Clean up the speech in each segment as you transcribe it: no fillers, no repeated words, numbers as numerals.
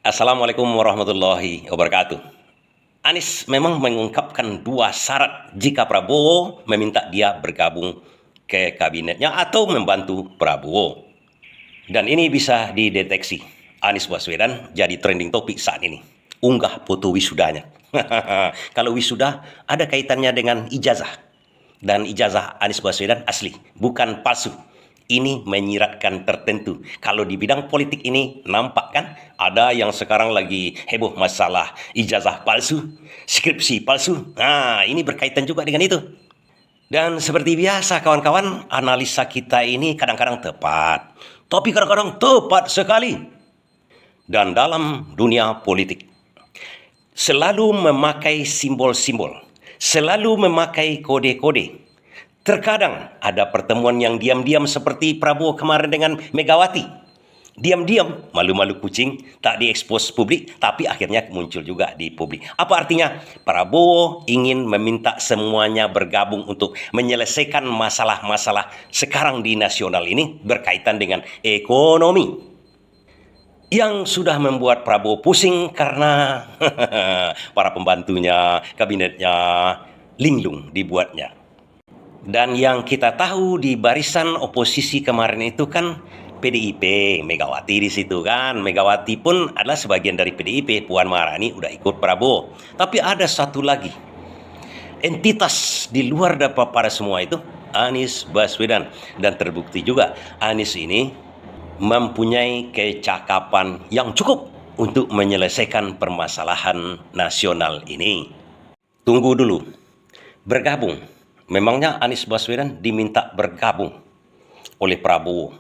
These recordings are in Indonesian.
Assalamualaikum warahmatullahi wabarakatuh. Anies memang mengungkapkan dua syarat jika Prabowo meminta dia bergabung ke kabinetnya atau membantu Prabowo. Dan ini bisa dideteksi. Anies Baswedan jadi trending topik saat ini. Unggah foto wisudanya. Kalau wisuda ada kaitannya dengan ijazah. Dan ijazah Anies Baswedan asli, bukan palsu. Ini menyiratkan tertentu. Kalau di bidang politik ini nampak kan ada yang sekarang lagi heboh masalah ijazah palsu, skripsi palsu. Nah, ini berkaitan juga dengan itu. Dan seperti biasa kawan-kawan, analisa kita ini kadang-kadang tepat, tapi kadang-kadang tepat sekali. Dan dalam dunia politik, selalu memakai simbol-simbol, selalu memakai kode-kode. Terkadang ada pertemuan yang diam-diam seperti Prabowo kemarin dengan Megawati. Diam-diam, malu-malu kucing, tak diekspos publik, tapi akhirnya muncul juga di publik. Apa artinya? Prabowo ingin meminta semuanya bergabung untuk menyelesaikan masalah-masalah sekarang di nasional ini berkaitan dengan ekonomi. Yang sudah membuat Prabowo pusing karena para pembantunya, kabinetnya, linglung dibuatnya. Dan yang kita tahu di barisan oposisi kemarin itu kan PDIP, Megawati di situ kan. Megawati pun adalah sebagian dari PDIP. Puan Maharani udah ikut Prabowo. Tapi ada satu lagi entitas di luar daripada semua itu, Anies Baswedan. Dan terbukti juga Anies ini mempunyai kecakapan yang cukup untuk menyelesaikan permasalahan nasional ini. Tunggu dulu, bergabung. Memangnya Anies Baswedan diminta bergabung oleh Prabowo.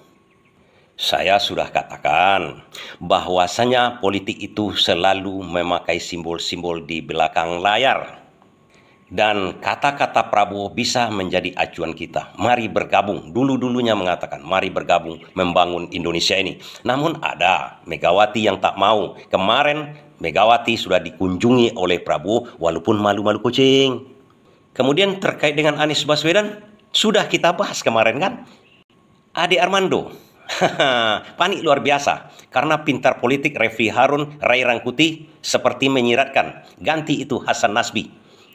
Saya sudah katakan bahwasanya politik itu selalu memakai simbol-simbol di belakang layar. Dan kata-kata Prabowo bisa menjadi acuan kita. Mari bergabung. Dulu-dulunya mengatakan, mari bergabung membangun Indonesia ini. Namun ada Megawati yang tak mau. Kemarin Megawati sudah dikunjungi oleh Prabowo walaupun malu-malu kucing. Kemudian terkait dengan Anies Baswedan, sudah kita bahas kemarin kan? Ade Armando, panik luar biasa. Karena pintar politik Refli Harun, Ray Rangkuti seperti menyiratkan, ganti itu Hasan Nasbi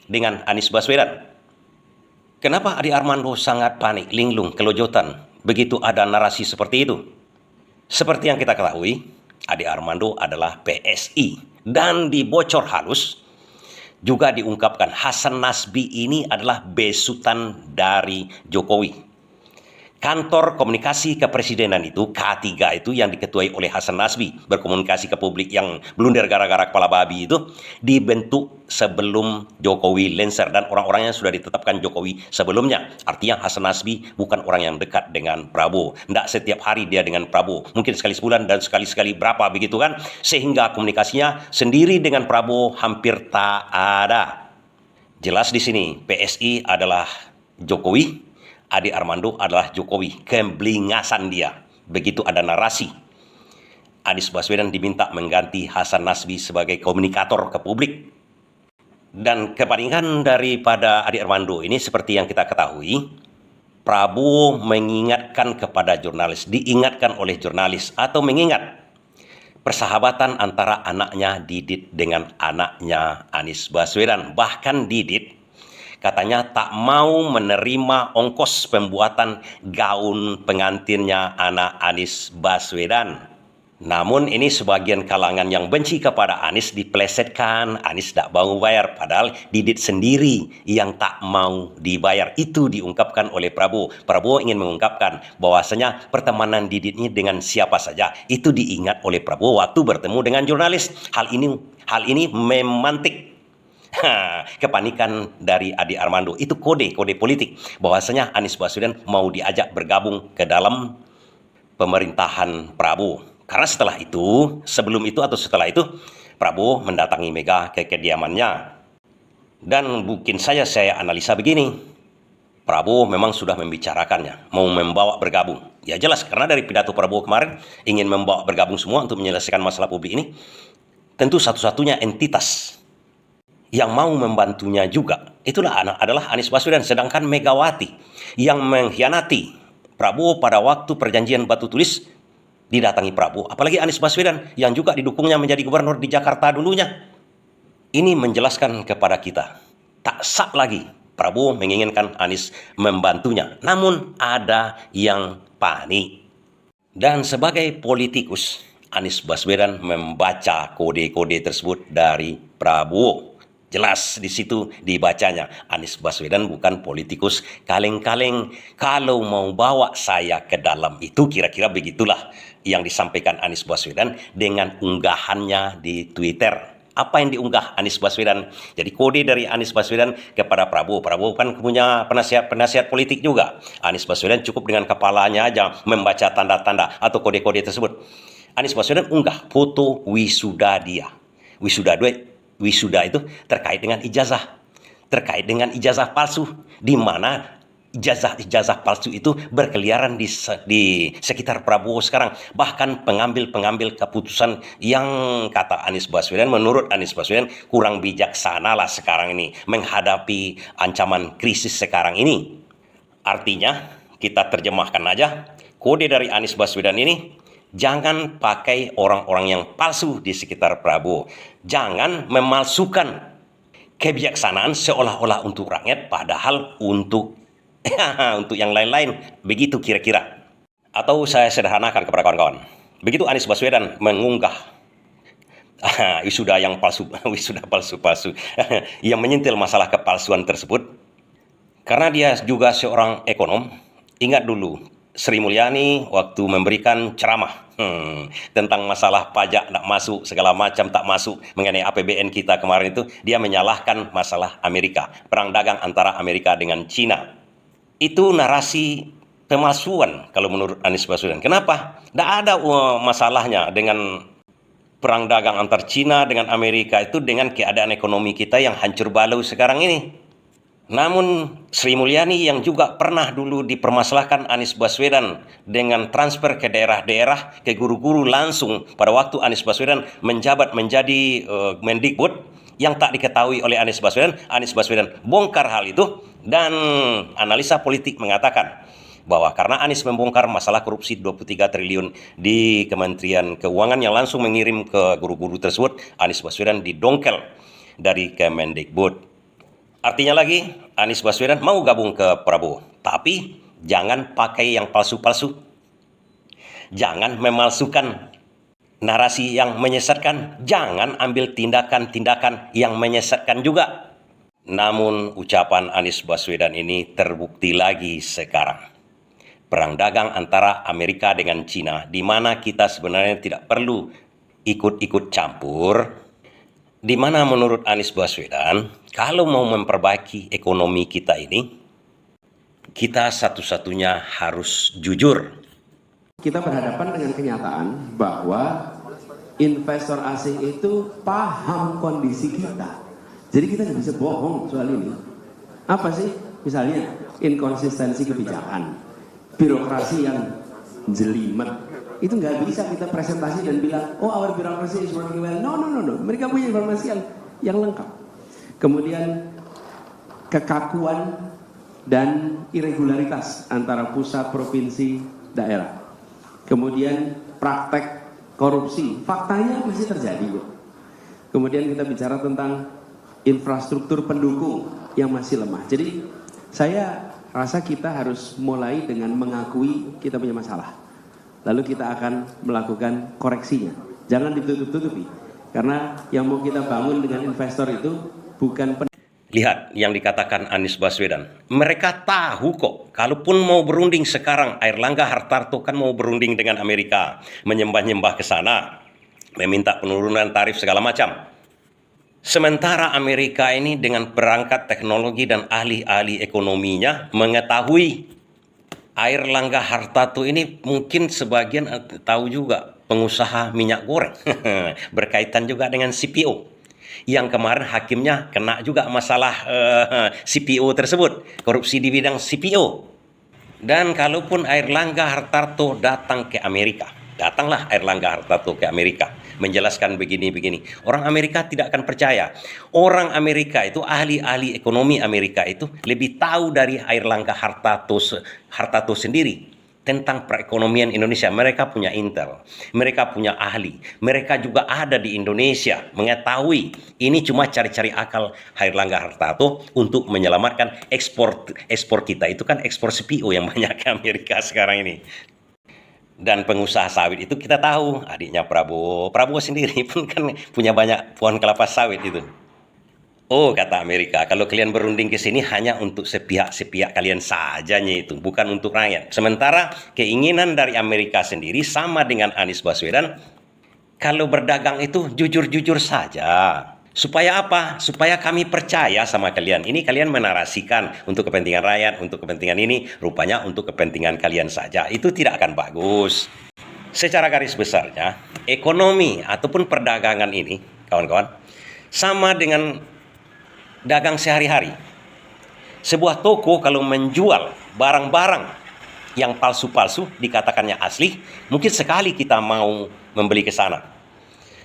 dengan Anies Baswedan. Kenapa Ade Armando sangat panik, linglung, kelojotan, begitu ada narasi seperti itu? Seperti yang kita ketahui, Ade Armando adalah PSI. Dan dibocor halus, juga diungkapkan Hasan Nasbi ini adalah besutan dari Jokowi. Kantor Komunikasi Kepresidenan itu, K3 itu yang diketuai oleh Hasan Nasbi, berkomunikasi ke publik yang blunder gara-gara kepala babi itu, dibentuk sebelum Jokowi lengser dan orang-orangnya sudah ditetapkan Jokowi sebelumnya. Artinya Hasan Nasbi bukan orang yang dekat dengan Prabowo. Tidak setiap hari dia dengan Prabowo. Mungkin sekali sebulan dan sekali-sekali berapa begitu kan. Sehingga komunikasinya sendiri dengan Prabowo hampir tak ada. Jelas di sini PSI adalah Jokowi, Ade Armando adalah Jokowi. Kemblingasan dia. Begitu ada narasi. Anies Baswedan diminta mengganti Hasan Nasbi sebagai komunikator ke publik. Dan kebandingan daripada Ade Armando ini seperti yang kita ketahui, Prabowo mengingatkan kepada jurnalis, diingatkan oleh jurnalis atau mengingat persahabatan antara anaknya Didit dengan anaknya Anies Baswedan. Bahkan Didit katanya tak mau menerima ongkos pembuatan gaun pengantinnya anak Anies Baswedan. Namun ini sebagian kalangan yang benci kepada Anies dipelesetkan, Anies tak mau bayar, padahal Didit sendiri yang tak mau dibayar. Itu diungkapkan oleh Prabowo. Prabowo ingin mengungkapkan bahwasanya pertemanan Didit ini dengan siapa saja. Itu diingat oleh Prabowo waktu bertemu dengan jurnalis. Hal ini memantik kepanikan dari Ade Armando. Itu kode politik bahwasanya Anies Baswedan mau diajak bergabung ke dalam pemerintahan Prabowo. Karena setelah itu, sebelum itu atau setelah itu, Prabowo mendatangi Mega ke kediamannya. Dan mungkin saya analisa begini, Prabowo memang sudah membicarakannya, mau membawa bergabung. Ya jelas, karena dari pidato Prabowo kemarin ingin membawa bergabung semua untuk menyelesaikan masalah publik ini. Tentu satu-satunya entitas yang mau membantunya juga itulah adalah Anies Baswedan. Sedangkan Megawati yang mengkhianati Prabowo pada waktu perjanjian batu tulis didatangi Prabowo, apalagi Anies Baswedan yang juga didukungnya menjadi gubernur di Jakarta dulunya. Ini menjelaskan kepada kita, tak sah lagi Prabowo menginginkan Anies membantunya. Namun ada yang panik. Dan sebagai politikus, Anies Baswedan membaca kode-kode tersebut dari Prabowo. Jelas di situ dibacanya, Anies Baswedan bukan politikus kaleng-kaleng. Kalau mau bawa saya ke dalam itu, kira-kira begitulah yang disampaikan Anies Baswedan dengan unggahannya di Twitter. Apa yang diunggah Anies Baswedan? Jadi kode dari Anies Baswedan kepada Prabowo. Prabowo kan punya penasihat politik juga. Anies Baswedan cukup dengan kepalanya aja membaca tanda-tanda atau kode-kode tersebut. Anies Baswedan unggah foto wisuda dia. Wisuda itu terkait dengan ijazah. Terkait dengan ijazah palsu. Di mana ijazah palsu itu berkeliaran di sekitar Prabowo sekarang. Bahkan pengambil keputusan yang kata Anies Baswedan, menurut Anies Baswedan kurang bijaksana lah sekarang ini menghadapi ancaman krisis sekarang ini. Artinya kita terjemahkan aja kode dari Anies Baswedan ini, jangan pakai orang-orang yang palsu di sekitar Prabowo. Jangan memalsukan kebijaksanaan seolah-olah untuk rakyat padahal untuk untuk yang lain-lain. Begitu kira-kira. Atau saya sederhanakan kepada kawan-kawan. Begitu Anies Baswedan mengunggah wisuda yang palsu, wisuda palsu-palsu yang menyentil masalah kepalsuan tersebut. Karena dia juga seorang ekonom, ingat dulu Sri Mulyani waktu memberikan ceramah tentang masalah pajak tak masuk, segala macam tak masuk mengenai APBN kita kemarin itu, dia menyalahkan masalah Amerika, perang dagang antara Amerika dengan Cina. Itu narasi pemalsuan kalau menurut Anies Baswedan. Kenapa? Tidak ada masalahnya dengan perang dagang antar Cina dengan Amerika itu dengan keadaan ekonomi kita yang hancur balau sekarang ini. Namun Sri Mulyani yang juga pernah dulu dipermasalahkan Anies Baswedan dengan transfer ke daerah-daerah ke guru-guru langsung pada waktu Anies Baswedan menjabat menjadi Mendikbud yang tak diketahui oleh Anies Baswedan bongkar hal itu, dan analisa politik mengatakan bahwa karena Anies membongkar masalah korupsi 23 triliun di Kementerian Keuangan yang langsung mengirim ke guru-guru tersebut, Anies Baswedan didongkel dari Kemendikbud. Artinya lagi, Anies Baswedan mau gabung ke Prabowo, tapi jangan pakai yang palsu-palsu. Jangan memalsukan narasi yang menyesatkan, jangan ambil tindakan-tindakan yang menyesatkan juga. Namun ucapan Anies Baswedan ini terbukti lagi sekarang. Perang dagang antara Amerika dengan Cina, di mana kita sebenarnya tidak perlu ikut-ikut campur, di mana menurut Anies Baswedan, kalau mau memperbaiki ekonomi kita ini, kita satu-satunya harus jujur. Kita berhadapan dengan kenyataan bahwa investor asing itu paham kondisi kita. Jadi kita nggak bisa bohong soal ini. Apa sih? Misalnya inkonsistensi kebijakan, birokrasi yang jelimet. Itu nggak bisa kita presentasi dan bilang, oh our bureaucracy is working well. No. Mereka punya informasi yang lengkap. Kemudian kekakuan dan irregularitas antara pusat, provinsi, daerah. Kemudian praktek korupsi, faktanya masih terjadi kok. Kemudian kita bicara tentang infrastruktur pendukung yang masih lemah. Jadi saya rasa kita harus mulai dengan mengakui kita punya masalah. Lalu kita akan melakukan koreksinya. Jangan ditutup-tutupi. Karena yang mau kita bangun dengan investor itu bukan Lihat yang dikatakan Anies Baswedan. Mereka tahu kok, kalaupun mau berunding sekarang, Airlangga Hartarto kan mau berunding dengan Amerika, menyembah-nyembah ke sana, meminta penurunan tarif segala macam. Sementara Amerika ini dengan perangkat teknologi dan ahli-ahli ekonominya mengetahui Airlangga Hartarto ini mungkin sebagian tahu juga pengusaha minyak goreng berkaitan juga dengan CPO. Yang kemarin hakimnya kena juga masalah CPO tersebut, korupsi di bidang CPO. Dan kalaupun Airlangga Hartarto datang ke Amerika, datanglah Airlangga Hartarto ke Amerika menjelaskan begini-begini, orang Amerika tidak akan percaya. Orang Amerika itu, ahli-ahli ekonomi Amerika itu lebih tahu dari Airlangga Hartarto sendiri. tentang perekonomian Indonesia. Mereka punya intel, mereka punya ahli, mereka juga ada di Indonesia mengetahui ini cuma cari-cari akal Airlangga Hartarto untuk menyelamatkan ekspor kita. Itu kan ekspor CPO yang banyak ke Amerika sekarang ini. Dan pengusaha sawit itu kita tahu, adiknya Prabowo sendiri pun kan punya banyak pohon kelapa sawit itu. Oh, kata Amerika, kalau kalian berunding ke sini hanya untuk sepihak kalian sajanya itu, bukan untuk rakyat. Sementara keinginan dari Amerika sendiri sama dengan Anies Baswedan, kalau berdagang itu jujur-jujur saja. Supaya apa? Supaya kami percaya sama kalian. Ini kalian menarasikan untuk kepentingan rakyat, untuk kepentingan ini, rupanya untuk kepentingan kalian saja. Itu tidak akan bagus. Secara garis besarnya, ekonomi ataupun perdagangan ini, kawan-kawan, sama dengan dagang sehari-hari. Sebuah toko kalau menjual barang-barang yang palsu-palsu, dikatakannya asli, mungkin sekali kita mau membeli ke sana.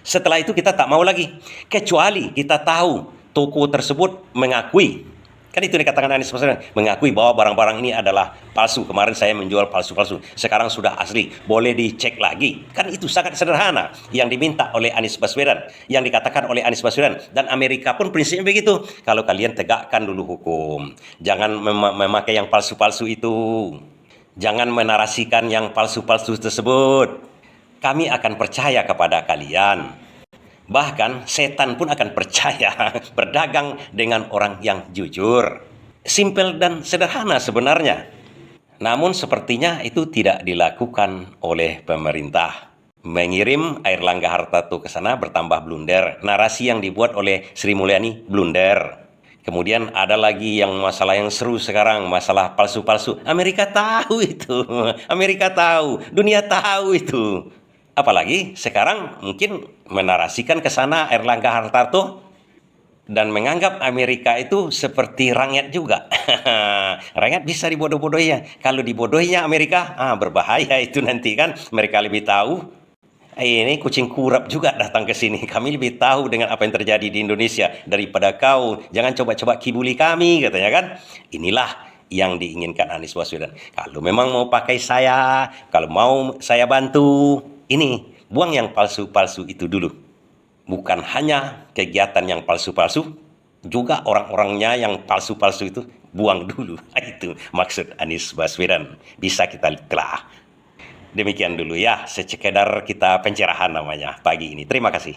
Setelah itu kita tak mau lagi, kecuali kita tahu toko tersebut mengakui, kan itu dikatakan Anies Baswedan, mengakui bahwa barang-barang ini adalah palsu. Kemarin saya menjual palsu-palsu, sekarang sudah asli, boleh dicek lagi. Kan itu sangat sederhana yang diminta oleh Anies Baswedan, yang dikatakan oleh Anies Baswedan. Dan Amerika pun prinsipnya begitu. Kalau kalian tegakkan dulu hukum, jangan memakai yang palsu-palsu itu, jangan menarasikan yang palsu-palsu tersebut, kami akan percaya kepada kalian. Bahkan setan pun akan percaya berdagang dengan orang yang jujur. Simpel dan sederhana sebenarnya. Namun sepertinya itu tidak dilakukan oleh pemerintah. Mengirim Airlangga Hartarto ke sana bertambah blunder. Narasi yang dibuat oleh Sri Mulyani blunder. Kemudian ada lagi yang masalah yang seru sekarang, masalah palsu-palsu. Amerika tahu itu. Amerika tahu, dunia tahu itu. Apalagi sekarang mungkin menarasikan ke sana Airlangga Hartarto dan menganggap Amerika itu seperti rakyat juga. Rakyat bisa dibodoh-bodohinya. Kalau dibodohinya Amerika, berbahaya itu nanti kan. Mereka lebih tahu. Ini kucing kurap juga datang ke sini. Kami lebih tahu dengan apa yang terjadi di Indonesia daripada kau. Jangan coba-coba kibuli kami, katanya kan. Inilah yang diinginkan Anies Baswedan. Kalau memang mau pakai saya, kalau mau saya bantu, ini, buang yang palsu-palsu itu dulu. Bukan hanya kegiatan yang palsu-palsu, juga orang-orangnya yang palsu-palsu itu buang dulu. Itu maksud Anies Baswedan. Bisa kita telah. Demikian dulu ya, sekedar kita pencerahan namanya pagi ini. Terima kasih.